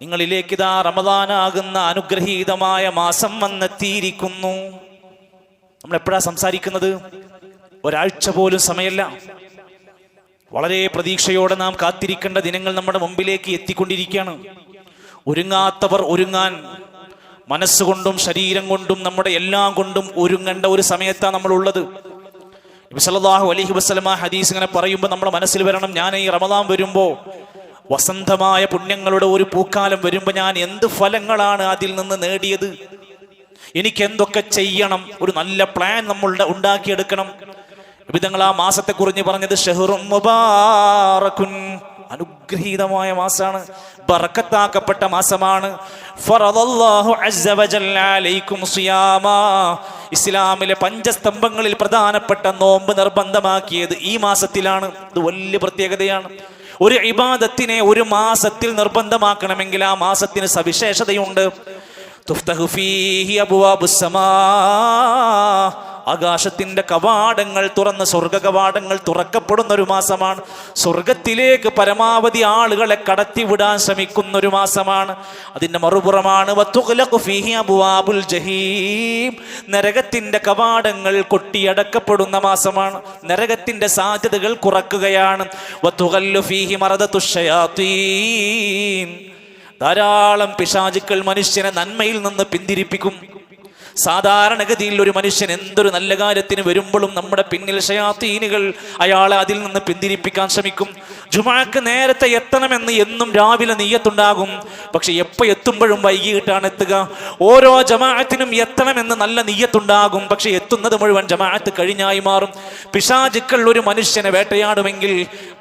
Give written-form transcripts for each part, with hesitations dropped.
നിങ്ങളിലേക്ക് ഇതാ റമദാനാകുന്ന അനുഗ്രഹീതമായ മാസം വന്നെത്തിയിരിക്കുന്നു. നമ്മൾ എപ്പോഴാ സംസാരിക്കുന്നത്? ഒരാഴ്ച പോലും സമയമല്ല. വളരെ പ്രതീക്ഷയോടെ നാം കാത്തിരിക്കേണ്ട ദിനങ്ങൾ നമ്മുടെ മുമ്പിലേക്ക് എത്തിക്കൊണ്ടിരിക്കുകയാണ്. ഒരുങ്ങാത്തവർ ഒരുങ്ങാൻ മനസ്സുകൊണ്ടും ശരീരം കൊണ്ടും നമ്മുടെ എല്ലാം കൊണ്ടും ഒരുങ്ങേണ്ട ഒരു സമയത്താണ് നമ്മളുള്ളത്. നബി സല്ലല്ലാഹു അലൈഹി വസല്ലമ ഹദീസ് ഇങ്ങനെ പറയുമ്പോൾ നമ്മുടെ മനസ്സിൽ വരണം, ഞാൻ ഈ റമദാൻ വരുമ്പോൾ, വസന്തമായ പുണ്യങ്ങളുടെ ഒരു പൂക്കാലം വരുമ്പോൾ ഞാൻ എന്ത് ഫലങ്ങളാണ് അതിൽ നിന്ന് നേടിയത്, എനിക്ക് എന്തൊക്കെ ചെയ്യണം, ഒരു നല്ല പ്ലാൻ നമ്മൾ ഉണ്ടാക്കിയെടുക്കണം. വിധങ്ങൾ ആ മാസത്തെ കുറിച്ച് പറഞ്ഞത് ഷഹ്റും മുബാറകുൻ, അനുഗ്രഹീതമായ മാസമാണ്, ബറക്കത്താക്കപ്പെട്ട മാസമാണ്. ഫറദല്ലാഹു അസ്സ വജല്ല അലൈക്കും സിയാമാ, ഇസ്ലാമിലെ പഞ്ചസ്തംഭങ്ങളിൽ പ്രധാനപ്പെട്ട നോമ്പ് നിർബന്ധമാക്കിയത് ഈ മാസത്തിലാണ്. ഇത് വലിയ പ്രത്യേകതയാണ്. ഒരു ഇബാദത്തിനെ ഒരു മാസത്തിൽ നിർബന്ധമാക്കണമെങ്കിൽ ആ മാസത്തിന് സവിശേഷതയുണ്ട്. തുഫ്തഹു ഫീഹി അബ്വാബുസ് സമാ, ആകാശത്തിന്റെ കവാടങ്ങൾ തുറന്ന് സ്വർഗ കവാടങ്ങൾ തുറക്കപ്പെടുന്ന ഒരു മാസമാണ്. സ്വർഗത്തിലേക്ക് പരമാവധി ആളുകളെ കടത്തിവിടാൻ ശ്രമിക്കുന്ന ഒരു മാസമാണ്. അതിന്റെ മറുപുറമാണ് വതുഗ്ലഖു ഫീഹി അബ്വാബുൽ ജഹീം, നരകത്തിന്റെ കവാടങ്ങൾ കൊട്ടിയടക്കപ്പെടുന്ന മാസമാണ്. നരകത്തിന്റെ സാധ്യതകൾ കുറക്കുകയാണ്. വതുഗല്ലു ഫീഹി മറദത്തുശ് ശയാത്തീൻ, ധാരാളം പിശാചുക്കൾ മനുഷ്യനെ നന്മയിൽ നിന്ന് പിന്തിരിപ്പിക്കും. സാധാരണഗതിയിൽ ഒരു മനുഷ്യൻ എന്തൊരു നല്ല കാര്യത്തിന് വരുമ്പോഴും നമ്മുടെ പിന്നിൽ ശയാത്തീനുകൾ അയാളെ അതിൽ നിന്ന് പിന്തിരിപ്പിക്കാൻ ശ്രമിക്കും. ജുമാക്ക് നേരത്തെ എത്തണമെന്ന് എന്നും രാവിലെ നിയ്യത്തുണ്ടാകും, പക്ഷെ എപ്പോൾ എത്തുമ്പോഴും വൈകിട്ടാണ് എത്തുക. ഓരോ ജമാഅത്തിനും എത്തണമെന്ന് നല്ല നിയ്യത്തുണ്ടാകും, പക്ഷെ എത്തുന്നത് മുഴുവൻ ജമാഅത്ത് കഴിഞ്ഞായി മാറും. പിശാചുക്കൾ ഒരു മനുഷ്യനെ വേട്ടയാടുമെങ്കിൽ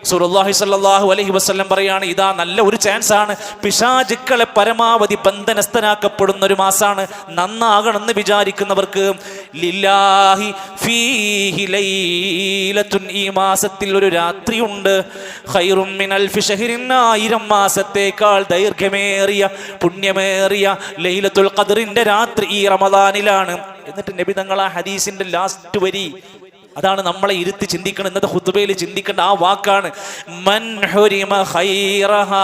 റസൂലുള്ളാഹി സ്വല്ലല്ലാഹു അലൈഹി വസല്ലം പറയാണ്, ഇതാ നല്ല ഒരു ചാൻസ് ആണ്. പിശാചുക്കളെ പരമാവധി ബന്ധനസ്ഥനാക്കപ്പെടുന്ന ഒരു മാസമാണ്. നന്നാകണമെന്ന് വിചാരിക്കുന്നവർക്ക് ലില്ലാഹി ഫീഹി ലൈലത്തുൻ, ഈ മാസത്തിൽ ഒരു രാത്രിയുണ്ട്. ഖൈറും മിൻ അൽഫി ശഹ്റിൻ, 1000 മാസത്തേക്കാൾ ദൈർഘ്യമേറിയ പുണ്യമേറിയ ലൈലത്തുൽ ഖദ്റിന്റെ രാത്രി ഈ റമദാനിലാണ്. എന്നിട്ട് നബി തങ്ങൾ ആ ഹദീസിന്റെ ലാസ്റ്റ് വരി, അതാണ് നമ്മളെ ഇരുത്തി ചിന്തിക്കണം. ഇന്നത്തെ ഖുത്ബയിൽ ചിന്തിക്കേണ്ട ആ വാക്കാണ്, മൻ ഹുരിമ ഖൈറഹാ,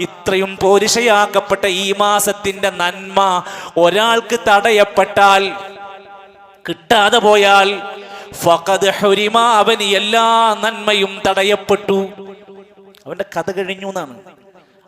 ഇത്രയും പോരിശയാക്കപ്പെട്ട ഈ മാസത്തിന്റെ നന്മ ഒരാൾക്ക് തടയപ്പെട്ടാൽ, കിട്ടാതെ പോയാൽ, ഫഖദ് ഹുരിമ, അവന് എല്ലാ നന്മയും തടയപ്പെട്ടു, അവന്റെ കഥ കഴിഞ്ഞു എന്നാണ്.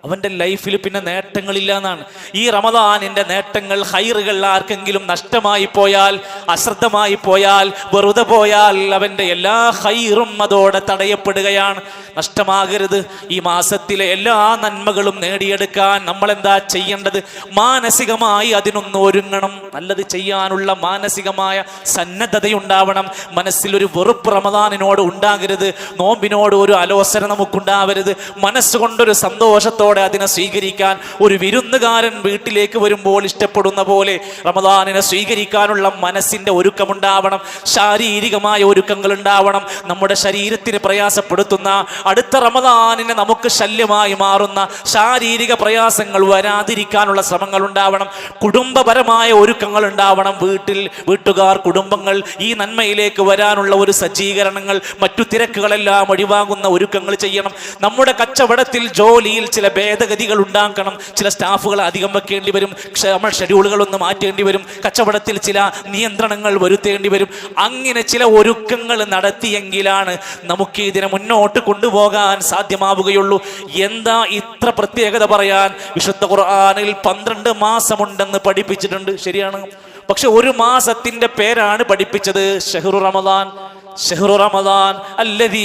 അവന്റെ ലൈഫിൽ പിന്നെ നേട്ടങ്ങളില്ല എന്നാണ്. ഈ റമദാനിന്റെ നേട്ടങ്ങൾ, ഹൈറുകൾ ആർക്കെങ്കിലും നഷ്ടമായി പോയാൽ, അശ്രദ്ധമായി പോയാൽ, വെറുതെ പോയാൽ അവന്റെ എല്ലാ ഹൈറും അതോടെ തടയപ്പെടുകയാണ്. നഷ്ടമാകരുത്. ഈ മാസത്തിലെ എല്ലാ നന്മകളും നേടിയെടുക്കാൻ നമ്മൾ എന്താ ചെയ്യേണ്ടത്? മാനസികമായി അതിനൊന്ന് ഒരുങ്ങണം. നല്ലത് ചെയ്യാനുള്ള മാനസികമായ സന്നദ്ധതയുണ്ടാവണം. മനസ്സിലൊരു വെറുപ്പ് റമദാനിനോട് ഉണ്ടാകരുത്. നോമ്പിനോട് ഒരു അലോസര നമുക്കുണ്ടാവരുത്. മനസ്സുകൊണ്ടൊരു സന്തോഷത്തോടെ അതിനെ സ്വീകരിക്കാൻ, ഒരു വിരുന്നുകാരൻ വീട്ടിലേക്ക് വരുമ്പോൾ ഇഷ്ടപ്പെടുന്ന പോലെ റമദാനിനെ സ്വീകരിക്കാനുള്ള മനസ്സിന്റെ ഒരുക്കമുണ്ടാവണം. ശാരീരികമായ ഒരുക്കങ്ങൾ ഉണ്ടാവണം. നമ്മുടെ ശരീരത്തിന് പ്രയാസപ്പെടുത്തുന്ന, അടുത്ത റമദാനിനെ നമുക്ക് ശല്യമായി മാറുന്ന ശാരീരിക പ്രയാസങ്ങൾ വരാതിരിക്കാനുള്ള ശ്രമങ്ങൾ ഉണ്ടാവണം. കുടുംബപരമായ ഒരുക്കങ്ങൾ ഉണ്ടാവണം. വീട്ടുകാർ, കുടുംബങ്ങൾ ഈ നന്മയിലേക്ക് വരാനുള്ള ഒരു സജ്ജീകരണങ്ങൾ, മറ്റു തിരക്കുകളെല്ലാം ഒഴിവാകുന്ന ഒരുക്കങ്ങൾ ചെയ്യണം. നമ്മുടെ കച്ചവടത്തിൽ, ജോലിയിൽ ചില ഭേദഗതികൾ ഉണ്ടാക്കണം. ചില സ്റ്റാഫുകളെ അധികം വെക്കേണ്ടി വരും. നമ്മൾ ഷെഡ്യൂളുകളൊന്ന് മാറ്റേണ്ടി വരും. കച്ചവടത്തിൽ ചില നിയന്ത്രണങ്ങൾ വരുത്തേണ്ടി വരും. അങ്ങനെ ചില ഒരുക്കങ്ങൾ നടത്തിയെങ്കിലാണ് നമുക്ക് ഇതിനെ മുന്നോട്ട് കൊണ്ടുപോകാൻ സാധ്യമാവുകയുള്ളൂ. എന്താ ഇത്ര പ്രത്യേകത പറയാൻ? വിശുദ്ധ ഖുർആനിൽ 12 മാസമുണ്ടെന്ന് പഠിപ്പിച്ചിട്ടുണ്ട്, ശരിയാണ്. പക്ഷെ ഒരു മാസത്തിന്റെ പേരാണ് പഠിപ്പിച്ചത്, ഷഹ്റു റമദാൻ. ഷഹ്റു റമദാൻ അല്ലദീ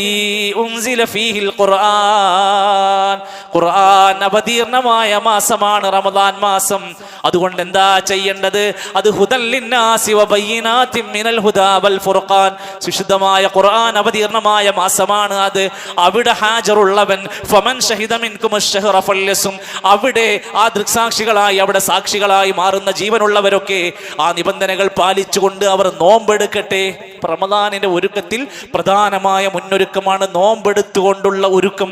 ഉൻസില ഫീഹിൽ ഖുർആൻ, ഖുർആൻ അവതീർണമായ മാസമാണ് റമദാൻ മാസം. അതുകൊണ്ട് എന്താ ചെയ്യേണ്ടത്? അത് ഹുദൽ ലിന്നാസി വബയ്യിനാതിൻ മിനൽ ഹുദാ വൽ ഫുർഖാൻ, വിശുദ്ധമായ ഖുർആൻ അവതീർണമായ മാസമാണ് അത്. അവിടെ ഹാജറുള്ളവൻ, ഫമൻ ഷഹിദ മിൻകുമുശ് ശഹ്റ ഫല്യസും, അവിടെ ആ ദൃക്സാക്ഷികളായി, അവിടെ സാക്ഷികളായി മാറുന്ന ജീവനുള്ളവരൊക്കെ ആ നിബന്ധനകൾ പാലിച്ചുകൊണ്ട് അവർ നോമ്പെടുക്കട്ടെ. റമദാനിന്റെ ഒരുക്കത്തിൽ പ്രധാനമായ മുന്നൊരുക്കമാണ് നോമ്പെടുത്തുകൊണ്ടുള്ള ഒരുക്കം,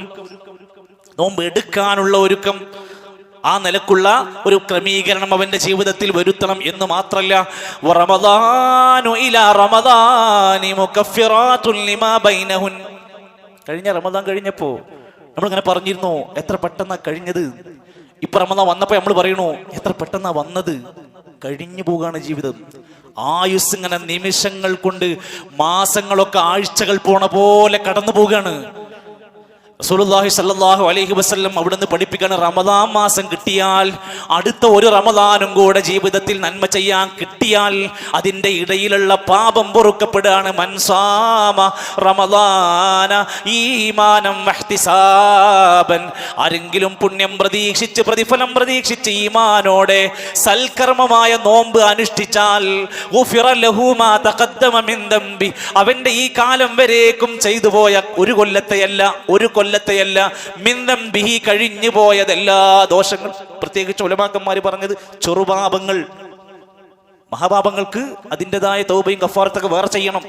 നോമ്പ് എടുക്കാനുള്ള ഒരുക്കം. ആ നിലക്കുള്ള ഒരു ക്രമീകരണം അവന്റെ ജീവിതത്തിൽ വരുത്തണം എന്ന് മാത്രല്ല, റമദാനു ഇലാ റമദാനി മുകഫിറാത്തുൻ ലിമാ ബൈനഹുൻ. കഴിഞ്ഞ റമദാൻ കഴിഞ്ഞപ്പോ നമ്മളിങ്ങനെ പറഞ്ഞിരുന്നു, എത്ര പെട്ടെന്നാ കഴിഞ്ഞത്. ഇപ്പൊ റമദാൻ വന്നപ്പോ നമ്മൾ പറയണു എത്ര പെട്ടെന്നാ വന്നത്, കഴിഞ്ഞു പോകാണ് ജീവിതം. ആയുസ് ഇങ്ങനെ നിമിഷങ്ങൾ കൊണ്ട്, മാസങ്ങളൊക്കെ ആഴ്ചകൾ പോണ പോലെ കടന്നു പോവുകയാണ്. റസൂലുള്ളാഹി സ്വല്ലല്ലാഹു അലൈഹി വസല്ലം അവിടുന്ന് പഠിപ്പിക്കുകയാണ്, റമദാൻ മാസം കിട്ടിയാൽ, അടുത്ത ഒരു റമദാനും കൂടെ ജീവിതത്തിൽ നന്മ ചെയ്യാൻ കിട്ടിയാൽ അതിൻ്റെ ഇടയിലുള്ള പാപം പൊറുക്കപ്പെടുകയാണ്. മൻസാമ റമദാന ഈമാനം വഹ്തിസാബൻ, ആരെങ്കിലും പുണ്യം പ്രതീക്ഷിച്ച് പ്രതിഫലം പ്രതീക്ഷിച്ച് ഈമാനോടെ സൽക്കർമ്മമായ നോമ്പ് അനുഷ്ഠിച്ചാൽ ഗുഫിറ ലഹു മാ തഖദ്ദമ മിൻ ദംബി, അവന്റെ ഈ കാലം വരേക്കും ചെയ്തു പോയ ഒരു കൊല്ലത്തെയല്ല മിന്ദം ബിഹി കഴിഞ്ഞു പോയതെല്ലാ ദോഷങ്ങൾ, പ്രത്യേകിച്ച് ഉലമാക്കന്മാർ പറഞ്ഞത് ചെറുപാപങ്ങൾ. മഹാപാപങ്ങൾക്ക് അതിൻ്റെതായ തൗബയും ഗഫാറത്തൊക്കെ വേറെ ചെയ്യണം.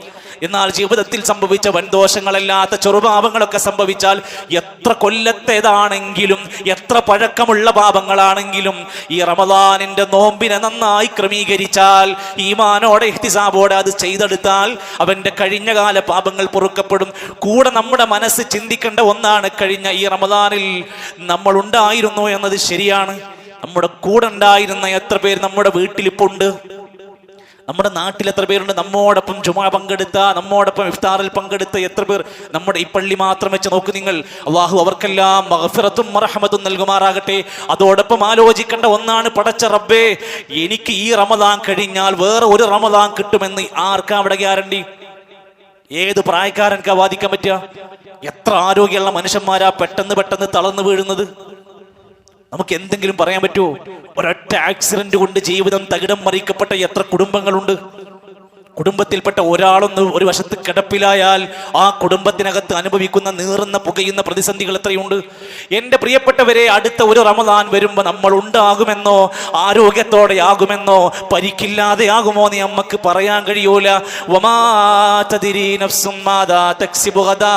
എന്നാൽ ജീവിതത്തിൽ സംഭവിച്ച വൻദോഷങ്ങളല്ലാത്ത ചെറുപാപങ്ങളൊക്കെ സംഭവിച്ചാൽ എത്ര കൊല്ലത്തേതാണെങ്കിലും എത്ര പഴക്കമുള്ള പാപങ്ങളാണെങ്കിലും ഈ റമദാനിന്റെ നോമ്പിനെ നന്നായി ക്രമീകരിച്ചാൽ, ഈമാനോടെ ഇഹ്തിസാബോടെ അത് ചെയ്തെടുത്താൽ അവന്റെ കഴിഞ്ഞകാല പാപങ്ങൾ പൊറുക്കപ്പെടും. കൂടെ നമ്മുടെ മനസ്സ് ചിന്തിക്കേണ്ട ഒന്നാണ്, കഴിഞ്ഞ ഈ റമദാനിൽ നമ്മൾ ഉണ്ടായിരുന്നു എന്നത് ശരിയാണ്. നമ്മുടെ കൂടെ ഉണ്ടായിരുന്ന എത്ര പേര് നമ്മുടെ വീട്ടിലിപ്പോൾ ഉണ്ട്, നമ്മുടെ നാട്ടിൽ എത്ര പേരുണ്ട്, നമ്മോടൊപ്പം ജുമാ പങ്കെടുത്ത, നമ്മോടൊപ്പം ഇഫ്താറിൽ പങ്കെടുത്ത എത്ര പേർ നമ്മുടെ ഈ പള്ളി മാത്രം വെച്ച് നോക്ക് നിങ്ങൾ. അള്ളാഹു അവർക്കെല്ലാം മഗ്ഫിറത്തും മർഹമത്തും നൽകുമാറാകട്ടെ. അതോടൊപ്പം ആലോചിക്കേണ്ട ഒന്നാണ്, പടച്ച റബ്ബേ, എനിക്ക് ഈ റമദാൻ കഴിഞ്ഞാൽ വേറെ ഒരു റമദാൻ കിട്ടുമെന്ന് ആർക്കാ അവിടെ ഗ്യാരണ്ടി? ഏത് പ്രായക്കാരൻക്കാ വാദിക്കാൻ പറ്റുക? എത്ര ആരോഗ്യമുള്ള മനുഷ്യന്മാരാ പെട്ടെന്ന് തളർന്നു വീഴുന്നത്. നമുക്ക് എന്തെങ്കിലും പറയാൻ പറ്റുമോ? ഒരൊറ്റ ആക്സിഡന്റ് കൊണ്ട് ജീവിതം തകിടം മറിക്കപ്പെട്ട എത്ര കുടുംബങ്ങളുണ്ട്. കുടുംബത്തിൽപ്പെട്ട ഒരാളൊന്ന് ഒരു വശത്ത് കിടപ്പിലായാൽ ആ കുടുംബത്തിനകത്ത് അനുഭവിക്കുന്ന നീറുന്ന പുകയുന്ന പ്രതിസന്ധികൾ എത്രയുണ്ട്. എൻ്റെ പ്രിയപ്പെട്ടവരെ, അടുത്ത ഒരു റമദാൻ വരുമ്പോൾ നമ്മൾ ഉണ്ടാകുമെന്നോ ആരോഗ്യത്തോടെ ആകുമെന്നോ പരിക്കില്ലാതെ ആകുമോ എന്ന് നമുക്ക് പറയാൻ കഴിയൂല. വമാ തദ്രീ നഫ്സും മാദാ തക്സിബു ഗദാ,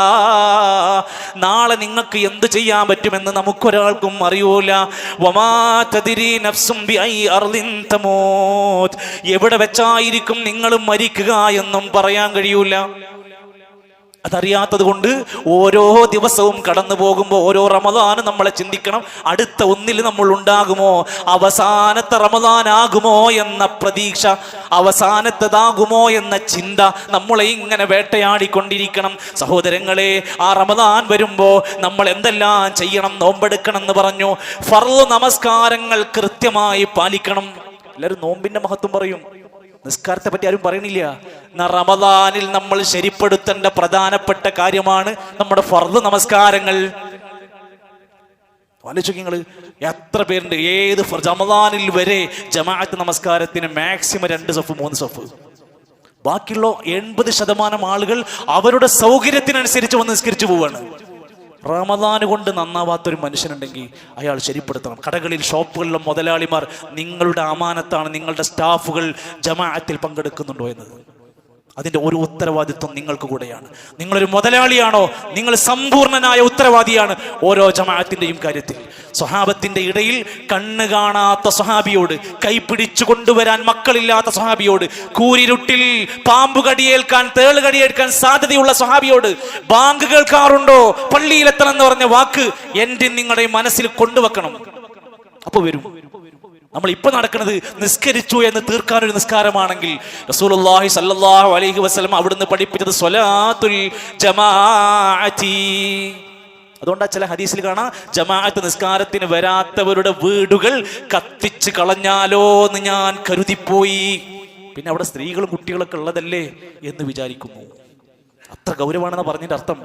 നാളെ നിങ്ങൾക്ക് എന്ത് ചെയ്യാൻ പറ്റുമെന്ന് നമുക്കൊരാൾക്കും അറിയൂല. വമാ തദ്രീ നഫ്സും ബിഐ അർളിൻ തമൂത്, എവിടെ വെച്ചായിരിക്കും നിങ്ങളും എന്നും പറയാൻ കഴിയൂല. അതറിയാത്തത് കൊണ്ട് ഓരോ ദിവസവും കടന്നു പോകുമ്പോൾ ഓരോ റമദാനും നമ്മളെ ചിന്തിക്കണം, അടുത്ത ഒന്നിൽ നമ്മൾ ഉണ്ടാകുമോ, അവസാനത്തെ റമദാൻ ആകുമോ എന്ന പ്രതീക്ഷ, അവസാനത്തേതാകുമോ എന്ന ചിന്ത നമ്മളെ ഇങ്ങനെ വേട്ടയാടിക്കൊണ്ടിരിക്കണം. സഹോദരങ്ങളെ, ആ റമദാൻ വരുമ്പോൾ നമ്മൾ എന്തെല്ലാം ചെയ്യണം? നോമ്പെടുക്കണം എന്ന് പറഞ്ഞു. ഫർള് നമസ്കാരങ്ങൾ കൃത്യമായി പാലിക്കണം. എല്ലാവരും നോമ്പിന്റെ മഹത്വം പറയും, നിസ്കാരത്തെ പറ്റി ആരും പറയണില്ല. റമദാനിൽ നമ്മൾ ശരിപ്പെടുത്തേണ്ട പ്രധാനപ്പെട്ട കാര്യമാണ് നമ്മുടെ ഫർദ് നമസ്കാരങ്ങൾ. ആലോചിക്കുക, എത്ര പേരുണ്ട് ഏത് റമദാനിൽ വരെ ജമാഅത്ത് നമസ്കാരത്തിന് മാക്സിമം 2 സഫ് 3 സഫ്, ബാക്കിയുള്ള 80% ആളുകൾ അവരുടെ സൗകര്യത്തിനനുസരിച്ച് വന്ന് നിസ്കരിച്ചു പോവാണ്. റമദാൻ കൊണ്ട് നന്നാവാത്തൊരു മനുഷ്യനുണ്ടെങ്കിൽ അയാൾ ശരിപ്പെടുത്തണം. കടകളിൽ ഷോപ്പുകളിലും മുതലാളിമാർ, നിങ്ങളുടെ അമാനത്താണ് നിങ്ങളുടെ സ്റ്റാഫുകൾ ജമാഅത്തിൽ പങ്കെടുക്കുന്നുണ്ടോ എന്നത്. അതിൻ്റെ ഒരു ഉത്തരവാദിത്വം നിങ്ങൾക്ക് കൂടെയാണ്. നിങ്ങളൊരു മുതലാളിയാണോ, നിങ്ങൾ സമ്പൂർണനായ ഉത്തരവാദിയാണ് ഓരോ ജമാഅത്തിൻ്റെയും കാര്യത്തിൽ. സ്വഹാബത്തിന്റെ ഇടയിൽ കണ്ണ് കാണാത്ത സ്വഹാബിയോട്, കൈപിടിച്ചു കൊണ്ടുവരാൻ മക്കളില്ലാത്ത സ്വഹാബിയോട്, കൂരിരുട്ടിൽ പാമ്പു കടിയേൽക്കാൻ തേള് കടിയേൽക്കാൻ സാധ്യതയുള്ള സ്വഹാബിയോട് ബാങ്ക് കേൾക്കാറുണ്ടോ പള്ളിയിലെത്തണം എന്ന് പറഞ്ഞ വാക്ക് എൻ്റെ നിങ്ങളുടെ മനസ്സിൽ കൊണ്ടുവെക്കണം. അപ്പൊ വരും. നമ്മൾ ഇപ്പൊ നടക്കുന്നത് നിസ്കരിച്ചു എന്ന് തീർക്കാനൊരു നിസ്കാരമാണെങ്കിൽ റസൂലുള്ളാഹി സ്വല്ലല്ലാഹു അലൈഹി വസല്ലം അവിടുന്ന് പഠിപ്പിച്ചത് സ്വലാത്തുൽ ജമാഅത്തി. അതുകൊണ്ടാ ചില ഹദീസിൽ കാണാം, ജമാഅത്ത് നിസ്കാരത്തിന് വരാത്തവരുടെ വീടുകൾ കത്തിച്ച് കളഞ്ഞാലോ എന്ന് ഞാൻ കരുതിപ്പോയി. പിന്നെ അവിടെ സ്ത്രീകളും കുട്ടികളൊക്കെ ഉള്ളതല്ലേ എന്ന് വിചാരിക്കുന്നു. അത്ര ഗൗരവമാണെന്ന് പറഞ്ഞതിന്റെ അർത്ഥം.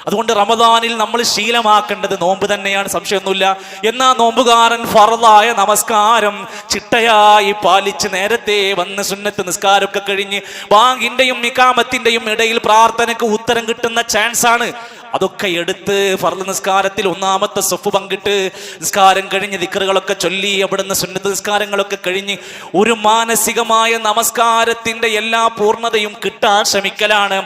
അതുകൊണ്ട് റമദാനിൽ നമ്മൾ ശീലമാക്കേണ്ടത് നോമ്പ് തന്നെയാണ്, സംശയമൊന്നുമില്ല. എന്നാ നോമ്പുകാരൻ ഫർളായ നമസ്കാരം ചിട്ടയായി പാലിച്ച് നേരത്തെ വന്ന് സുന്നത്ത് നിസ്കാരമൊക്കെ കഴിഞ്ഞ് ബാങ്കിന്റെയും ഇഖാമത്തിന്റെയും ഇടയിൽ പ്രാർത്ഥനയ്ക്ക് ഉത്തരം കിട്ടുന്ന ചാൻസ് ആണ്. അതൊക്കെ എടുത്ത് ഫർള് നിസ്കാരത്തിൽ 1-ാമത്തെ സഫ് പങ്കിട്ട് നിസ്കാരം കഴിഞ്ഞ് ദിക്റുകളൊക്കെ ചൊല്ലി അവിടുന്ന് സുന്നത്ത് നിസ്കാരങ്ങളൊക്കെ കഴിഞ്ഞ് ഒരു മാനസികമായ നമസ്കാരത്തിന്റെ എല്ലാ പൂർണ്ണതയും കിട്ടാൻ ശ്രമിക്കലാണ്.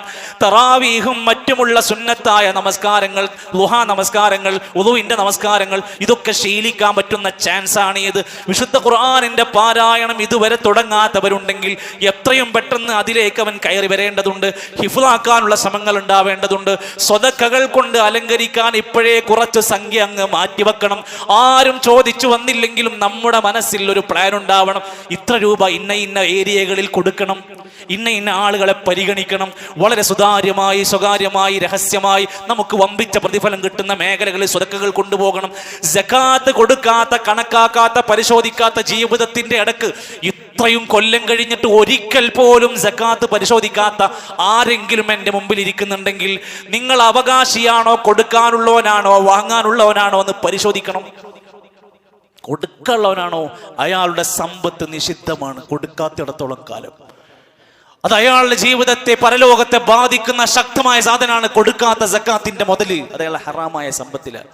തറാവീഹും മറ്റുമുള്ള സുന്നത്തായ നമസ്കാരങ്ങൾ, ളുഹാ നമസ്കാരങ്ങൾ, വുളൂഇന്റെ നമസ്കാരങ്ങൾ, ഇതൊക്കെ ശീലിക്കാൻ പറ്റുന്ന ചാൻസ് ആണ് ഇത്. വിശുദ്ധ ഖുർആനിന്റെ പാരായണം ഇതുവരെ തുടങ്ങാത്തവരുണ്ടെങ്കിൽ എത്രയും പെട്ടെന്ന് അതിലേക്ക് അവൻ കയറി വരേണ്ടതുണ്ട്. ഹിഫ്ളാക്കാനുള്ള ശ്രമങ്ങൾ ഉണ്ടാവേണ്ടതുണ്ട്. സ്വതക്കകൾ വളകൾ കൊണ്ട് അലങ്കരിക്കാൻ ഇപ്പോഴേ കുറച്ച് സംഖ്യ അങ്ങ് മാറ്റിവെക്കണം. ആരും ചോദിച്ചു വന്നില്ലെങ്കിലും നമ്മുടെ മനസ്സിൽ ഒരു പ്ലാൻ ഉണ്ടാവണം. ഇത്ര രൂപ ഇന്ന ഇന്ന ഏരിയകളിൽ കൊടുക്കണം, ഇന്ന ഇന്ന ആളുകളെ പരിഗണിക്കണം. വളരെ സുതാര്യമായി, സ്വകാര്യമായി, രഹസ്യമായി നമുക്ക് വമ്പിച്ച പ്രതിഫലം കിട്ടുന്ന മേഖലകളിൽ സ്വതക്കകൾ കൊണ്ടുപോകണം. സകാത്ത് കൊടുക്കാത്ത, കണക്കാക്കാത്ത, പരിശോധിക്കാത്ത ജീവിതത്തിന്റെ ഇടക്ക് ഇത്രയും കൊല്ലം കഴിഞ്ഞിട്ട് ഒരിക്കൽ പോലും സകാത്ത് പരിശോധിക്കാത്ത ആരെങ്കിലും എൻ്റെ മുമ്പിൽ ഇരിക്കുന്നുണ്ടെങ്കിൽ നിങ്ങൾ അവകാശിയാണോ, കൊടുക്കാനുള്ളവനാണോ, വാങ്ങാനുള്ളവനാണോ എന്ന് പരിശോധിക്കണം. കൊടുക്കാനുള്ളവനാണോ, അയാളുടെ സമ്പത്ത് നിഷിദ്ധമാണ് കൊടുക്കാത്തിടത്തോളം കാലം. അത് അയാളുടെ ജീവിതത്തെ, പരലോകത്തെ ബാധിക്കുന്ന ശക്തമായ സാധനമാണ്. കൊടുക്കാത്ത സക്കാത്തിന്റെ മുതല് അത് അയാളുടെ ഹറാമായ സമ്പത്തിലാണ്.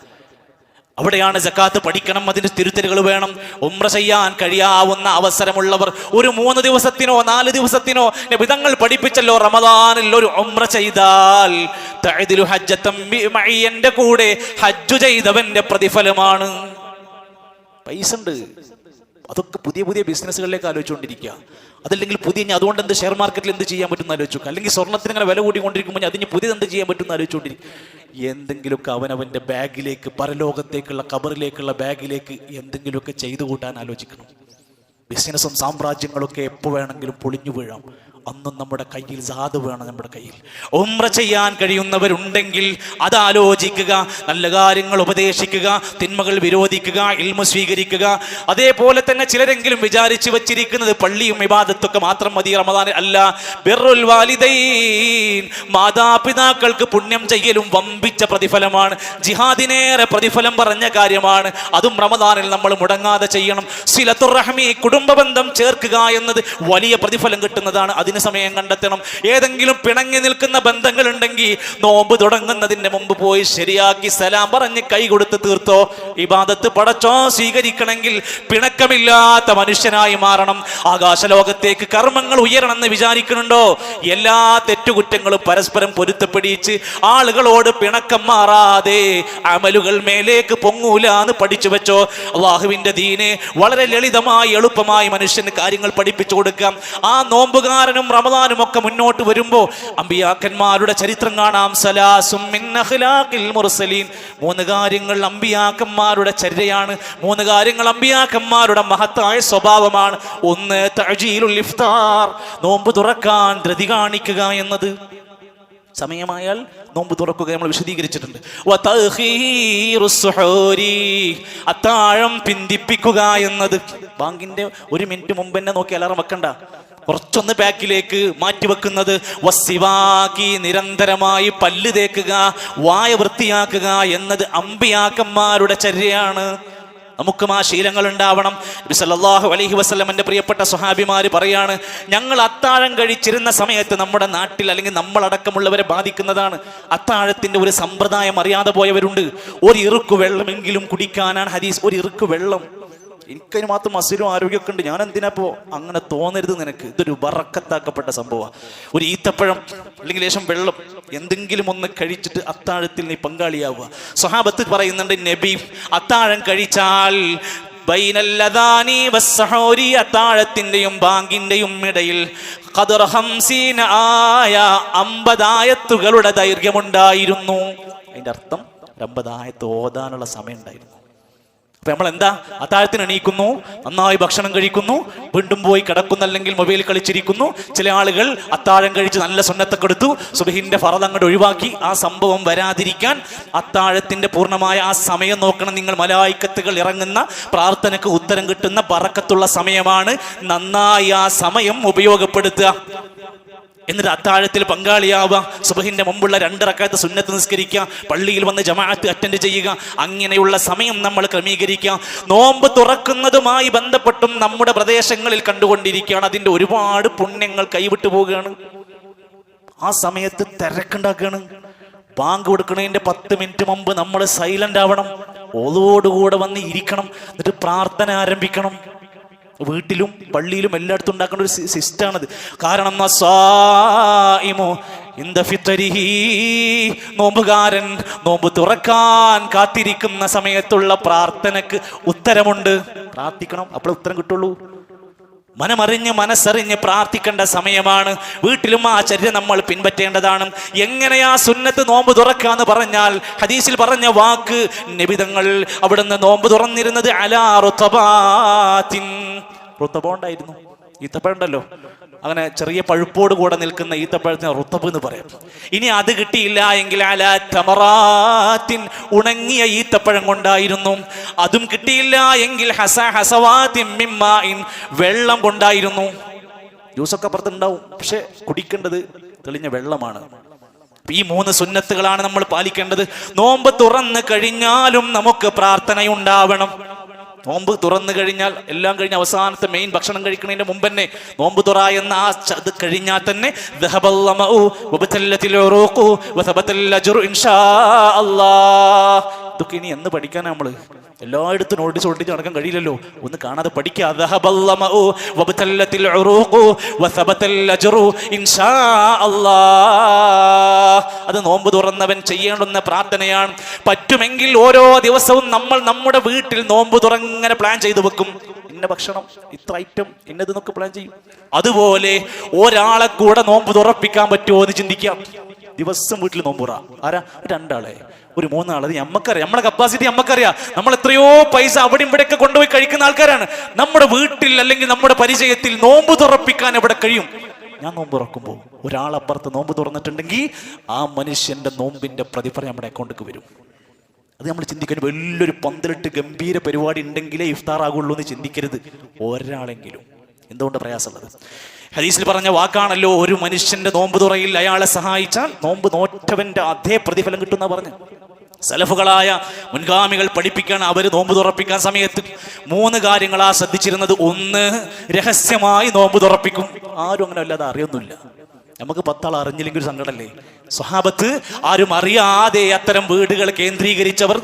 അവിടെയാണ് സക്കാത്ത് പഠിക്കണം. അതിന് തിരുത്തലുകൾ വേണം. ഉംറ ചെയ്യാൻ കഴിയാവുന്ന അവസരമുള്ളവർ ഒരു 3 ദിവസത്തിനോ 4 ദിവസത്തിനോ വിധങ്ങൾ പഠിപ്പിച്ചല്ലോ, റമദാനിൽ ഒരു ഉംറ ചെയ്താൽ തഅദിലു ഹജ്ജത്തൻ മഇ, എൻ്റെ കൂടെ ഹജ്ജ് ചെയ്തവന്റെ പ്രതിഫലമാണ്. പൈസ ഉണ്ട്. അതൊക്കെ പുതിയ പുതിയ ബിസിനസ്സുകളിലേക്ക് ആലോചിച്ചുകൊണ്ടിരിക്കുക. അതല്ലെങ്കിൽ പുതിയ അതുകൊണ്ട് എന്ത് ഷെയർ മാർക്കറ്റിൽ എന്ത് ചെയ്യാൻ പറ്റുന്ന ആലോചിക്കുക. അല്ലെങ്കിൽ സ്വർണ്ണത്തിന് ഇങ്ങനെ വില കൂടിക്കൊണ്ടിരിക്കുമ്പോൾ അതിന് പുതിയത് എന്ത് ചെയ്യാൻ പറ്റുന്ന ആലോചിച്ചുകൊണ്ടിരിക്കും. എന്തെങ്കിലുമൊക്കെ അവനവൻ്റെ ബാഗിലേക്ക്, പരലോകത്തേക്കുള്ള ഖബറിലേക്കുള്ള ബാഗിലേക്ക് എന്തെങ്കിലുമൊക്കെ ചെയ്തു കൂട്ടാൻ ആലോചിക്കണം. ബിസിനസ്സും സാമ്രാജ്യങ്ങളൊക്കെ എപ്പോൾ വേണമെങ്കിലും പൊളിഞ്ഞു വീഴാം. അന്നും നമ്മുടെ കയ്യിൽ സാധു വേണം. നമ്മുടെ കയ്യിൽ ഉംറ ചെയ്യാൻ കഴിയുന്നവരുണ്ടെങ്കിൽ അത് ആലോചിക്കുക, നല്ല കാര്യങ്ങൾ ഉപദേശിക്കുക, തിന്മകൾ വിരോധിക്കുക, ഇൽമു സ്വീകരിക്കുക. അതേപോലെ തന്നെ ചിലരെങ്കിലും വിചാരിച്ചു വച്ചിരിക്കുന്നത് പള്ളിയും ഇബാദത്തൊക്കെ മാത്രം മതി റമദാനിൽ. അല്ല, ബിർറുൽ വാലിദൈൻ, മാതാപിതാക്കൾക്ക് പുണ്യം ചെയ്യലും വമ്പിച്ച പ്രതിഫലമാണ്. ജിഹാദിനേറെ പ്രതിഫലം പറഞ്ഞ കാര്യമാണ്. അതും റമദാനിൽ നമ്മൾ മുടങ്ങാതെ ചെയ്യണം. സിലത്തുർ റഹ്മി, കുടുംബ ബന്ധം ചേർക്കുക എന്നത് വലിയ പ്രതിഫലം കിട്ടുന്നതാണ്. അതിന് സമയം കണ്ടെത്തണം. ഏതെങ്കിലും പിണങ്ങി നിൽക്കുന്ന ബന്ധങ്ങൾ ഉണ്ടെങ്കിൽ നോമ്പ് തുടങ്ങുന്നതിന് മുമ്പ് പോയി ശരിയാക്കി സലാം പറഞ്ഞ് കൈ കൊടുത്ത് തീർത്തോ. ഇബാദത്ത് പടച്ചോ സ്വീകരിക്കണമെങ്കിൽ പിണക്കമില്ലാത്ത മനുഷ്യനായി മാറണം. ആകാശലോകത്തേക്ക് കർമ്മങ്ങൾ ഉയരണമെന്ന് വിചാരിക്കുന്നുണ്ടോ? എല്ലാ തെറ്റുകുറ്റങ്ങളും പരസ്പരം പൊരുത്തപ്പെടിച്ച് ആളുകളോട് പിണക്കം മാറാതെ അമലുകൾ മേലേക്ക് പൊങ്ങൂല എന്ന് പഠിച്ചു വെച്ചോ. അള്ളാഹുവിന്റെ ദീന് വളരെ ലളിതമായി, എളുപ്പമായി മനുഷ്യന് കാര്യങ്ങൾ പഠിപ്പിച്ചു കൊടുക്കാം. ആ നോമ്പുകാരനും റമദാനും ഒക്കെ മുന്നോട്ട് വരുമ്പോ അമ്പിയാക്കന്മാരുടെ ചരിത്രം കാണാം. സലാസും മിൻ അഖ്ലാഖിൽ മുർസലീൻ, 3 കാര്യങ്ങൾ അമ്പിയാക്കന്മാരുടെ ചര്യയാണ്. 3 കാര്യങ്ങൾ അമ്പിയാക്കന്മാരുടെ മഹത്തായ സ്വഭാവമാണ്. ഒന്ന് തഅജീലുൽ ഇഫ്താർ, നോമ്പ് തുറക്കാൻ ധൃതി കാണിക്കുക എന്നത്. സമയമായാൽ നോമ്പ് തുറക്കുക നമ്മൾ വിശദീകരിച്ചിട്ടുണ്ട്. അത്താഴം പിന്തിപ്പിക്കുക എന്നത്. ബാങ്കിന്റെ 1 മിനിറ്റ് മുമ്പ് തന്നെ നോക്കി അലാറം വെക്കണ്ട, കുറച്ചൊന്ന് ബാക്കിലേക്ക് മാറ്റി വെക്കുന്നത്. വസ്സിവാക്കി, നിരന്തരമായി പല്ല് തേക്കുക, വായ വൃത്തിയാക്കുക എന്നത് അമ്പിയാക്കന്മാരുടെ ചര്യയാണ്. നമുക്കും ആ ശീലങ്ങൾ ഉണ്ടാവണം. നബി സല്ലല്ലാഹു അലൈഹി വസല്ലമന്റെ പ്രിയപ്പെട്ട സ്വഹാബിമാര് പറയാണ്, ഞങ്ങൾ അത്താഴം കഴിച്ചിരുന്ന സമയത്ത് നമ്മുടെ നാട്ടിൽ അല്ലെങ്കിൽ നമ്മളടക്കമുള്ളവരെ ബാധിക്കുന്നതാണ്. അത്താഴത്തിന്റെ ഒരു സമ്പ്രദായം അറിയാതെ പോയവരുണ്ട്. ഒരു ഇറുക്ക് വെള്ളമെങ്കിലും കുടിക്കാനാണ് ഹദീസ്. ഒരു ഇറുക്ക് വെള്ളം. എനിക്കതിന് മാത്രം അസുരവും ആരോഗ്യമൊക്കെ ഉണ്ട്, ഞാൻ എന്തിനാപ്പോ അങ്ങനെ തോന്നരുത് നിനക്ക്. ഇതൊരു ബറക്കത്താക്കപ്പെട്ട സംഭവമാണ്. ഒരു ഈത്തപ്പഴം അല്ലെങ്കിൽ ലേശം വെള്ളം എന്തെങ്കിലും ഒന്ന് കഴിച്ചിട്ട് അത്താഴത്തിൽ നീ പങ്കാളിയാവുക. സ്വഹാബത്ത് പറയുന്നുണ്ട്, നബി അത്താഴം കഴിച്ചാൽ ബൈനല്ലദാനി വസ്സഹൂരി, അത്താഴത്തിന്റെയും ബാങ്കിന്റെയും ഇടയിൽ ഖദർ 50 ആയ 50 ആയത്തുകളുടെ ദൈർഘ്യമുണ്ടായിരുന്നു. അതിന്റെ അർത്ഥം 50 ആയത്ത് ഓതാനുള്ള സമയം ഉണ്ടായിരുന്നു. അപ്പൊ നമ്മൾ എന്താ, അത്താഴത്തിന് എണീക്കുന്നു, നന്നായി ഭക്ഷണം കഴിക്കുന്നു, വീണ്ടും പോയി കിടക്കുന്നു, അല്ലെങ്കിൽ മൊബൈൽ കളിച്ചിരിക്കുന്നു. ചില ആളുകൾ അത്താഴം കഴിച്ച് നല്ല സുന്നത്തൊക്കെ എടുത്തു, സുബ്ഹിന്റെ ഫർദ് അങ്ങോട്ട് ഒഴിവാക്കി. ആ സംഭവം വരാതിരിക്കാൻ അത്താഴത്തിന്റെ പൂർണ്ണമായ ആ സമയം നോക്കണം നിങ്ങൾ. മലായിക്കത്തുകൾ ഇറങ്ങുന്ന, പ്രാർത്ഥനയ്ക്ക് ഉത്തരം കിട്ടുന്ന ബറക്കത്തുള്ള സമയമാണ്. നന്നായി ആ സമയം ഉപയോഗപ്പെടുത്തുക. എന്നിട്ട് അത്താഴത്തിൽ പങ്കാളിയാവുക. സുബ്ഹിന്റെ മുമ്പുള്ള 2 റക്അത്ത് സുന്നത്ത് നിസ്കരിക്കുക, പള്ളിയിൽ വന്ന് ജമാഅത്ത് അറ്റൻഡ് ചെയ്യുക. അങ്ങനെയുള്ള സമയം നമ്മൾ ക്രമീകരിക്കുക. നോമ്പ് തുറക്കുന്നതുമായി ബന്ധപ്പെട്ടും നമ്മുടെ പ്രദേശങ്ങളിൽ കണ്ടുകൊണ്ടിരിക്കുകയാണ്, അതിൻ്റെ ഒരുപാട് പുണ്യങ്ങൾ കൈവിട്ടു പോവുകയാണ്. ആ സമയത്ത് തിരക്കുണ്ടാക്കുകയാണ്. ബാങ്ക് കൊടുക്കുന്നതിൻ്റെ 10 മിനിറ്റ് മുമ്പ് നമ്മൾ സൈലന്റ് ആവണം. ഓതോടുകൂടെ വന്ന് ഇരിക്കണം. എന്നിട്ട് പ്രാർത്ഥന ആരംഭിക്കണം. വീട്ടിലും പള്ളിയിലും എല്ലായിടത്തും ഉണ്ടാക്കേണ്ട ഒരു സിസ്റ്റമാണിത്. കാരണം നോമ്പുകാരൻ നോമ്പ് തുറക്കാൻ കാത്തിരിക്കുന്ന സമയത്തുള്ള പ്രാർത്ഥനക്ക് ഉത്തരമുണ്ട്. പ്രാർത്ഥിക്കണം, അപ്പോഴേ ഉത്തരം കിട്ടുള്ളൂ. മനമറിഞ്ഞ് മനസ്സറിഞ്ഞ് പ്രാർത്ഥിക്കേണ്ട സമയമാണ്. വീട്ടിലും ആ ചര്യ നമ്മൾ പിൻപറ്റേണ്ടതാണ്. എങ്ങനെയാ സുന്നത്ത് നോമ്പ് തുറക്കാന്ന് പറഞ്ഞാൽ ഹദീസിൽ പറഞ്ഞ വാക്ക് നബിതങ്ങൾ അവിടുന്ന് നോമ്പ് തുറന്നിരുന്നത് അലാ റുതബാത്തിൻ. റുതബുണ്ടായിരുന്നു, ഈത്തപ്പഴുണ്ടല്ലോ, അങ്ങനെ ചെറിയ പഴുപ്പോട് കൂടെ നിൽക്കുന്ന ഈത്തപ്പഴത്തിന് റുതബ് എന്ന് പറയും. ഇനി അത് കിട്ടിയില്ല എങ്കിൽ അലാ തമറാത്തിൻ, ഉണങ്ങിയ ഈത്തപ്പഴം കൊണ്ടായിരുന്നു. അതും കിട്ടിയില്ല എങ്കിൽ ഹസവാത്തിൻ മിമ്മാഇൻ, വെള്ളം കൊണ്ടായിരുന്നു. ജ്യൂസൊക്കെ അപ്പുറത്തുണ്ടാവും, പക്ഷെ കുടിക്കേണ്ടത് തെളിഞ്ഞ വെള്ളമാണ്. ഈ 3 സുന്നത്തുകളാണ് നമ്മൾ പാലിക്കേണ്ടത്. നോമ്പ് തുറന്നു കഴിഞ്ഞാലും നമുക്ക് പ്രാർത്ഥനയുണ്ടാവണം. നോമ്പ് തുറന്നു കഴിഞ്ഞാൽ എല്ലാം കഴിഞ്ഞ് അവസാനത്തെ മെയിൻ ഭക്ഷണം കഴിക്കുന്നതിന്റെ മുമ്പ് തന്നെ നോമ്പ് തുറ എന്ന ആ അത് കഴിഞ്ഞാൽ തന്നെ ഇതൊക്കെ ഇനി എന്ന് പഠിക്കാനാ നമ്മള്? എല്ലായിടത്തും നോട്ടീസ് ഒട്ടിച്ച് നടക്കാൻ കഴിയില്ലല്ലോ, ഒന്ന് കാണാതെ പഠിക്കുക. അത് നോമ്പ് തുറന്നവൻ ചെയ്യേണ്ടുന്ന പ്രാർത്ഥനയാണ്. പറ്റുമെങ്കിൽ ഓരോ ദിവസവും നമ്മൾ നമ്മുടെ വീട്ടിൽ നോമ്പ് തുറങ്ങനെ പ്ലാൻ ചെയ്തു വെക്കും. ഇന്ന ഭക്ഷണം, ഇത്ര ഐറ്റം, ഇന്നതെന്നൊക്കെ പ്ലാൻ ചെയ്യും. അതുപോലെ ഒരാളെ കൂടെ നോമ്പ് തുറപ്പിക്കാൻ പറ്റുമോ എന്ന് ചിന്തിക്കാം. ദിവസം വീട്ടിൽ നോമ്പുറ ആരാ? 2 ആളെ, ഒരു 3 ആള്. അത് നമ്മക്കറിയാം, നമ്മളെ കപ്പാസിറ്റി നമ്മക്കറിയാം. നമ്മൾ എത്രയോ പൈസ അവിടെ ഇവിടെയൊക്കെ കൊണ്ടുപോയി കഴിക്കുന്ന ആൾക്കാരാണ്. നമ്മുടെ വീട്ടിൽ അല്ലെങ്കിൽ നമ്മുടെ പരിചയത്തിൽ നോമ്പ് തുറപ്പിക്കാൻ എവിടെ കഴിയും? ഞാൻ നോമ്പ് തുറക്കുമ്പോൾ ഒരാളപ്പുറത്ത് നോമ്പ് തുറന്നിട്ടുണ്ടെങ്കിൽ ആ മനുഷ്യന്റെ നോമ്പിന്റെ പ്രതിഫലം നമ്മുടെ അക്കൗണ്ടിലേക്ക് വരും. അത് നമ്മൾ ചിന്തിക്കാൻ വലിയൊരു 12 ഗംഭീര പരിപാടി ഉണ്ടെങ്കിലേ ഇഫ്താർ ആകുള്ളൂ എന്ന് ചിന്തിക്കരുത്. ഒരാളെങ്കിലും എന്തുകൊണ്ട് പ്രയാസമുള്ളത്? ഹദീസിൽ പറഞ്ഞ വാക്കാണല്ലോ, ഒരു മനുഷ്യന്റെ നോമ്പ് തുറയിൽ അയാളെ സഹായിച്ചാൽ നോമ്പ് നോറ്റവന്റെ അതേ പ്രതിഫലം കിട്ടുന്ന പറഞ്ഞു. സലഫുകളായ മുൻഗാമികൾ പഠിപ്പിക്കാൻ അവർ നോമ്പ് തുറപ്പിക്കാൻ സമയത്ത് 3 കാര്യങ്ങളാ ശ്രദ്ധിച്ചിരുന്നത്. 1, രഹസ്യമായി നോമ്പ് തുറപ്പിക്കും. ആരും അങ്ങനെ അല്ലാതെ അറിയൊന്നുമില്ല. നമുക്ക് 10 ആൾ അറിഞ്ഞില്ലെങ്കിൽ ഒരു സങ്കടമല്ലേ? സ്വഹാബത്ത് ആരും അറിയാതെ അത്തരം വീടുകൾ കേന്ദ്രീകരിച്ചവർ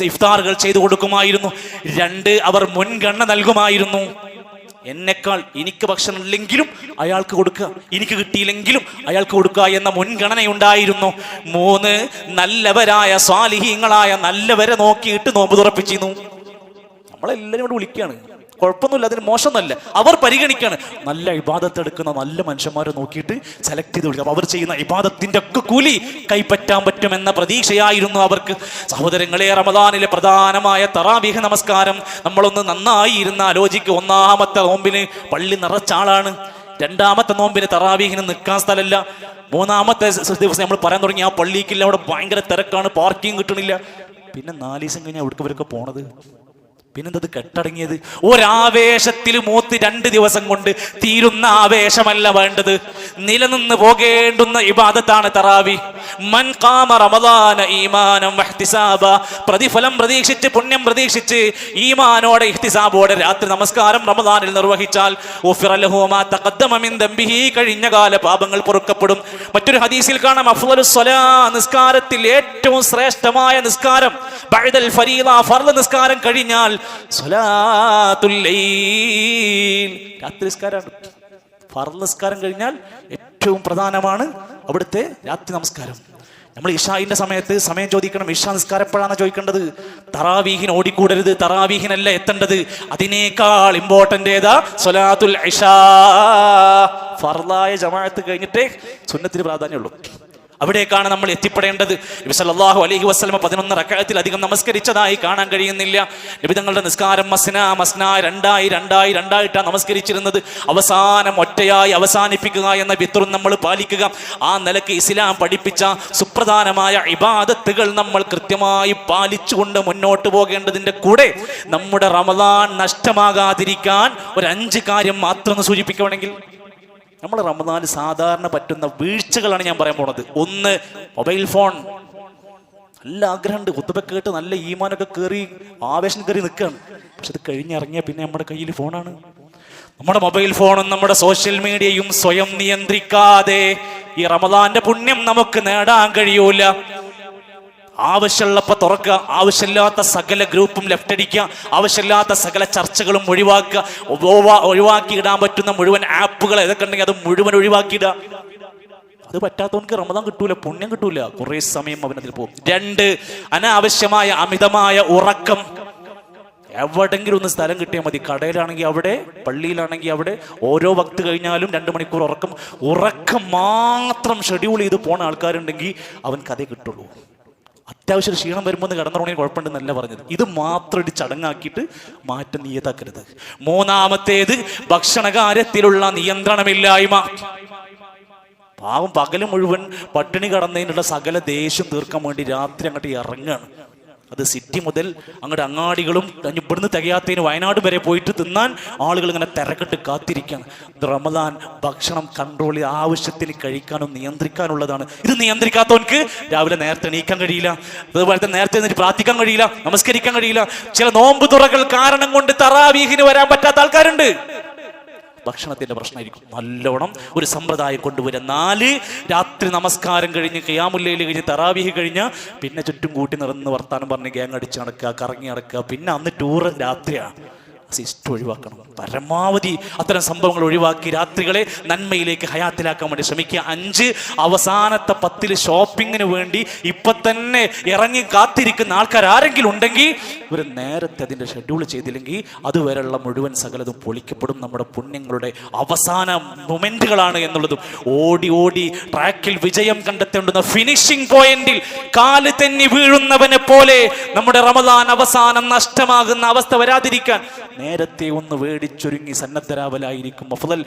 ഇഫ്താറുകൾ ചെയ്തു കൊടുക്കുമായിരുന്നു. 2, അവർ മുൻഗണന നൽകുമായിരുന്നു. എന്നെക്കാൾ എനിക്ക് ഭക്ഷണം ഇല്ലെങ്കിലും അയാൾക്ക് കൊടുക്കുക, എനിക്ക് കിട്ടിയില്ലെങ്കിലും അയാൾക്ക് കൊടുക്കുക എന്ന മുൻഗണനയുണ്ടായിരുന്നു. 3, നല്ലവരായ സ്വാലിഹീങ്ങളായ നല്ലവരെ നോക്കിയിട്ട് നോമ്പ് തുറപ്പിച്ചിരുന്നു. നമ്മളെല്ലാവരും ഇവിടെ വിളിക്കുകയാണ്, കുഴപ്പമൊന്നുമില്ല, അതിന് മോശമൊന്നുമല്ല. അവർ പരിഗണിക്കാണ്. നല്ല ഇബാദത്ത് എടുക്കുന്ന നല്ല മനുഷ്യന്മാരെ നോക്കിയിട്ട് സെലക്ട് ചെയ്ത് വിളിക്കുക. അവർ ചെയ്യുന്ന ഇബാദത്തിന്റെ ഒക്കെ കൂലി കൈപ്പറ്റാൻ പറ്റുമെന്ന പ്രതീക്ഷയായിരുന്നു അവർക്ക്. സഹോദരങ്ങളെ, റമദാനിലെ പ്രധാനമായ തറാവീഹ് നമസ്കാരം നമ്മളൊന്ന് നന്നായി ഇരുന്ന് ആലോചിക്കുക. 1-ാമത്തെ നോമ്പിന് പള്ളി നിറച്ചാളാണ്. 2-ാമത്തെ നോമ്പിന് തറാവീഹിന് നിൽക്കാൻ സ്ഥലമില്ല. 3-ാമത്തെ ദിവസം നമ്മൾ പറയാൻ തുടങ്ങി ആ പള്ളിക്കില്ല, അവിടെ ഭയങ്കര തിരക്കാണ്, പാർക്കിംഗ് കിട്ടണില്ല. പിന്നെ 4 ദിവസം കഴിഞ്ഞാൽ എവിടേക്ക് പോണത്? പിന്നെന്തത് കെട്ടടങ്ങിയത്? ഒരാവേശത്തിൽ മൂത്ത് 2 ദിവസം കൊണ്ട് തീരുന്ന ആവേശമല്ല വേണ്ടത്, നിലനിന്ന് പോകേണ്ടുന്ന ഇബാദത്താണ് തറാവി. മൻ ഖാമ റമദാന ഈമാനം വഹ്തിസാബ, പ്രതിഫലം പ്രതീക്ഷിച്ച് പുണ്യം പ്രതീക്ഷിച്ച് ഈമാനോടെ ഇഹ്തിസാബോടെ രാത്രി നമസ്കാരം റമദാനിൽ നിർവഹിച്ചാൽ ഉഫിറ ലഹു മാ തഖദ്ദമ മിൻ ദംബിഹി, കഴിഞ്ഞ കാല പാപങ്ങൾ പൊറുക്കപ്പെടും. മറ്റൊരു ഹദീസിൽ കാണാം, അഫ്ളലുസ് സ്വലാ, നിസ്കാരത്തിൽ ഏറ്റവും ശ്രേഷ്ഠമായ നിസ്കാരം ബഅദൽ ഫരീള, ഫർള് നിസ്കാരം കഴിഞ്ഞാൽ സ്വലാത്തുൽ ലൈൽ, രാത്രി നിസ്കാരമാണ്. ഫർള് നിസ്കാരം കഴിഞ്ഞാൽ ഏറ്റവും പ്രധാനമാണ് അവിടുത്തെ രാത്രി നമസ്കാരം. നമ്മൾ ഇഷായിന്റെ സമയത്ത് സമയം ചോദിക്കണം. ഇഷാ നിസ്കാരം എപ്പോഴാണ് ചോദിക്കേണ്ടത്? തറാവീഹിന് ഓടിക്കൂടരുത്, തറാവീഹിനല്ല എത്തേണ്ടത്. അതിനേക്കാൾ ഇമ്പോർട്ടന്റ് ഏതാ? സ്വലാത്തുൽ ഇഷാ. ഫർളായ ജമാഅത്ത് കഴിഞ്ഞിട്ടേ സുന്നത്തിന് പ്രാധാന്യമുള്ളൂ. അവിടേക്കാണ് നമ്മൾ എത്തിപ്പെടേണ്ടത്. നബി സല്ലല്ലാഹു അലൈഹി വസല്ലം 11 റക്അത്തിലധികം നമസ്കരിച്ചതായി കാണാൻ കഴിയുന്നില്ല. നബി തങ്ങളുടെ നിസ്കാരം മസ്ന രണ്ടായിട്ടാണ് നമസ്കരിച്ചിരുന്നത്. അവസാനം ഒറ്റയായി അവസാനിപ്പിക്കുക എന്ന വിത്റും നമ്മൾ പാലിക്കുക. ആ നിലയ്ക്ക് ഇസ്ലാം പഠിപ്പിച്ച സുപ്രധാനമായ ഇബാദത്തുകൾ നമ്മൾ കൃത്യമായി പാലിച്ചുകൊണ്ട് മുന്നോട്ട് പോകേണ്ടതിന്റെ കൂടെ നമ്മുടെ റമദാൻ നഷ്ടമാകാതിരിക്കാൻ ഒരു 5 കാര്യം മാത്രം സൂചിപ്പിക്കുകയാണെങ്കിൽ, നമ്മൾ റമദാന് സാധാരണ പറ്റുന്ന വീഴ്ചകളാണ് ഞാൻ പറയാൻ പോണത്. 1, മൊബൈൽ ഫോൺ. നല്ല ആഗ്രഹമുണ്ട്, കുത്തുബ കേട്ട് നല്ല ഈമാനൊക്കെ കയറി ആവേശം കയറി നിൽക്കുകയാണ്. പക്ഷെ അത് കഴിഞ്ഞിറങ്ങിയ പിന്നെ നമ്മുടെ കയ്യിൽ ഫോണാണ്. നമ്മുടെ മൊബൈൽ ഫോണും നമ്മുടെ സോഷ്യൽ മീഡിയയും സ്വയം നിയന്ത്രിക്കാതെ ഈ റമദാന്റെ പുണ്യം നമുക്ക് നേടാൻ കഴിയൂല. ആവശ്യമുള്ളപ്പോൾ തുറക്കുക, ആവശ്യമില്ലാത്ത സകല ഗ്രൂപ്പും ലെഫ്റ്റ് അടിക്കുക, ആവശ്യമില്ലാത്ത സകല ചർച്ചകളും ഒഴിവാക്കുക, ഒഴിവാക്കി ഇടാൻ പറ്റുന്ന മുഴുവൻ ആപ്പുകൾ ഏതൊക്കെ ഉണ്ടെങ്കിൽ അത് മുഴുവൻ ഒഴിവാക്കിയിടുക. അത് പറ്റാത്തവർക്ക് റമദാൻ കിട്ടൂല, പുണ്യം കിട്ടൂല, കുറെ സമയം അവനതിൽ പോകും. 2, അനാവശ്യമായ അമിതമായ ഉറക്കം. എവിടെങ്കിലും ഒന്ന് സ്ഥലം കിട്ടിയാൽ മതി. കടയിലാണെങ്കിൽ അവിടെ, പള്ളിയിലാണെങ്കിൽ അവിടെ. ഓരോ വക്ത് കഴിഞ്ഞാലും 2 മണിക്കൂർ ഉറക്കം മാത്രം ഷെഡ്യൂൾ ചെയ്ത് പോണ ആൾക്കാരുണ്ടെങ്കിൽ അവൻ കഥ കിട്ടുള്ളൂ. അത്യാവശ്യം ക്ഷീണം വരുമ്പോൾ കിടന്നുറങ്ങി കുഴപ്പമുണ്ടെന്നല്ല പറഞ്ഞത്. ഇത് മാത്രം ഒരു ചടങ്ങാക്കിയിട്ട് മാറ്റം നിയതാക്കരുത്. മൂന്നാമത്തേത് ഭക്ഷണകാര്യത്തിലുള്ള നിയന്ത്രണമില്ലായ്മ. പാവം പകല് മുഴുവൻ പട്ടിണി കടന്നതിനുള്ള സകല ദേഷ്യം തീർക്കാൻ വേണ്ടി രാത്രി അങ്ങോട്ട് ഇറങ്ങുകയാണ്. അത് സിറ്റി മുതൽ അങ്ങോട്ട് അങ്ങാടികളും ഇവിടുന്ന് തികയാത്തതിന് വയനാട് വരെ പോയിട്ട് തിന്നാൻ ആളുകൾ ഇങ്ങനെ തിരക്കിട്ട് കാത്തിരിക്കുകയാണ്. റമദാൻ ഭക്ഷണം കൺട്രോൾ ചെയ്ത് ആവശ്യത്തിന് കഴിക്കാനും നിയന്ത്രിക്കാനുള്ളതാണ്. ഇത് നിയന്ത്രിക്കാത്തവർക്ക് രാവിലെ നേരത്തെ എണീക്കാൻ കഴിയില്ല, അതുപോലെ തന്നെ നേരത്തെ എഴുന്നേറ്റ് പ്രാർത്ഥിക്കാൻ കഴിയില്ല, നമസ്കരിക്കാൻ കഴിയില്ല. ചില നോമ്പ് തുറകൾ കാരണം കൊണ്ട് തറാവീഹിന് വരാൻ പറ്റാത്ത ആൾക്കാരുണ്ട്. ഭക്ഷണത്തിന്റെ പ്രശ്നമായിരിക്കും. നല്ലോണം ഒരു സമ്പ്രദായം കൊണ്ടുവരാം. 4 രാത്രി നമസ്കാരം കഴിഞ്ഞ് ഖിയാമുൽ ലൈൽ കഴിഞ്ഞ് തറാവീഹ് കഴിഞ്ഞ് പിന്നെ ചുറ്റും കൂട്ടി നിറന്ന് വർത്താനം പറഞ്ഞ് ഗ്യാങ് അടിച്ച് നടക്കുക, കറങ്ങി നടക്കുക. പിന്നെ അന്ന് ടൂറ് രാത്രിയാണ്. സിസ്റ്റം ഒഴിവാക്കണം. പരമാവധി അത്തരം സംഭവങ്ങൾ ഒഴിവാക്കി രാത്രികളെ നന്മയിലേക്ക് ഹയാത്തിലാക്കാൻ വേണ്ടി ശ്രമിക്കുക. 5 അവസാനത്തെ 10 ഷോപ്പിങ്ങിന് വേണ്ടി ഇപ്പൊ തന്നെ ഇറങ്ങി കാത്തിരിക്കുന്ന ആൾക്കാർ ആരെങ്കിലും ഉണ്ടെങ്കിൽ ഇവർ നേരത്തെ അതിന്റെ ഷെഡ്യൂൾ ചെയ്തില്ലെങ്കിൽ അതുവരെയുള്ള മുഴുവൻ സകലതും പൊളിക്കപ്പെടും. നമ്മുടെ പുണ്യങ്ങളുടെ അവസാന മൊമെന്റുകളാണ് എന്നുള്ളതും ഓടി ഓടി ട്രാക്കിൽ വിജയം കണ്ടെത്തേണ്ടുന്ന ഫിനിഷിംഗ് പോയിന്റിൽ കാല് തെന്നി വീഴുന്നവനെ പോലെ നമ്മുടെ റമദാൻ അവസാനം നഷ്ടമാകുന്ന അവസ്ഥ വരാതിരിക്കാൻ നേരത്തെ ഒന്ന് വേടിച്ചൊരുങ്ങി സന്നദ്ധരാവലായിരിക്കും അഫ്ളൽ.